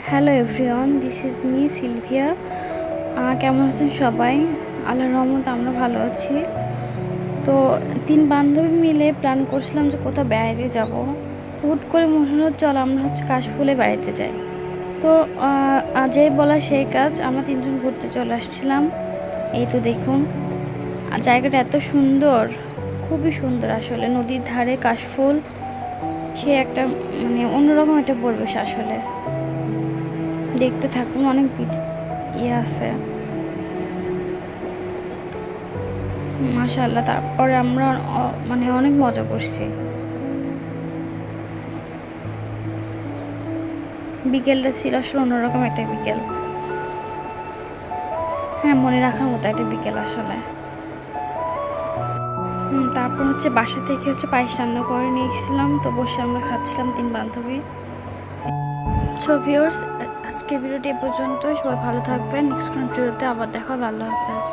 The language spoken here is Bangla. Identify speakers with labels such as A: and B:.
A: Hello everyone, this is me Sylvia. কেমন আছেন সবাই? আল্লাহর রহমতে আমরা ভালো আছি। তো 3 বান্ধবী মিলে প্ল্যান করছিলাম যে কোথাও বেড়াইতে যাব। হুট করে মনে হলো চল আমরা কাশফুলে বেড়াইতে যাই। তো যেই বলা সেই কাজ, আমরা 3 জন ঘুরতে চলে আসছিলাম। এই তো দেখুন, জায়গাটা এত সুন্দর, খুবই সুন্দর আসলে। নদীর ধারে কাশফুল, সে একটা মানে অন্যরকম একটা পরিবেশ আসলে। দেখতে থাকুন, অনেক আছে মাশাআল্লাহ। তারপরে আমরা মানে অনেক মজা করছি। বিকেলটা ছিল আসলে অন্যরকম একটা বিকেল। হ্যাঁ, মনে রাখার মতো একটা বিকেল আসলে। তারপর বাসা থেকে পায়েস রান্না করে নিয়ে গেছিলাম, তো বসে আমরা খাচ্ছিলাম 3 বান্ধবী। সো ভিউয়ার্স, আজকের ভিডিওটি এ পর্যন্তই। সবাই ভালো থাকবেন। নেক্সট কোন ভিডিওতে আবার দেখা হবে। আল্লাহ হাফেজ।